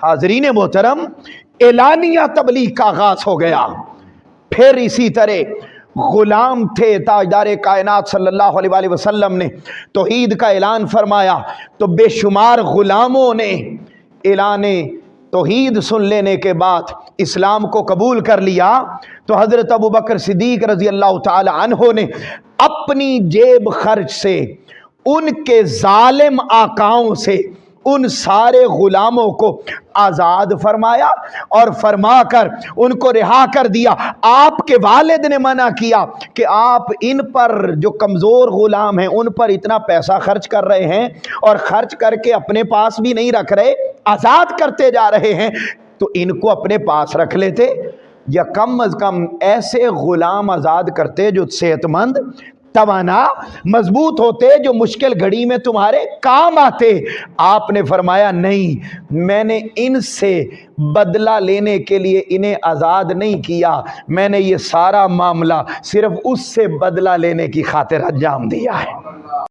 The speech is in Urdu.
حاضرین محترم، اعلانیہ تبلیغ کا آغاز ہو گیا۔ پھر اسی طرح غلام تھے، تاجدار کائنات صلی اللہ علیہ وآلہ وسلم نے توحید کا اعلان فرمایا تو بے شمار غلاموں نے اعلان توحید سن لینے کے بعد اسلام کو قبول کر لیا۔ تو حضرت ابوبکر صدیق رضی اللہ تعالی عنہ نے اپنی جیب خرچ سے ان کے ظالم آقاؤں سے ان سارے غلاموں کو آزاد فرمایا اور فرما کر ان کو رہا کر دیا۔ آپ کے والد نے منع کیا کہ آپ ان پر، جو کمزور غلام ہیں، ان پر اتنا پیسہ خرچ کر رہے ہیں اور خرچ کر کے اپنے پاس بھی نہیں رکھ رہے، آزاد کرتے جا رہے ہیں، تو ان کو اپنے پاس رکھ لیتے، یا کم از کم ایسے غلام آزاد کرتے جو صحت مند، توانا، مضبوط ہوتے، جو مشکل گھڑی میں تمہارے کام آتے۔ آپ نے فرمایا نہیں، میں نے ان سے بدلہ لینے کے لیے انہیں آزاد نہیں کیا، میں نے یہ سارا معاملہ صرف اس سے بدلہ لینے کی خاطر انجام دیا ہے۔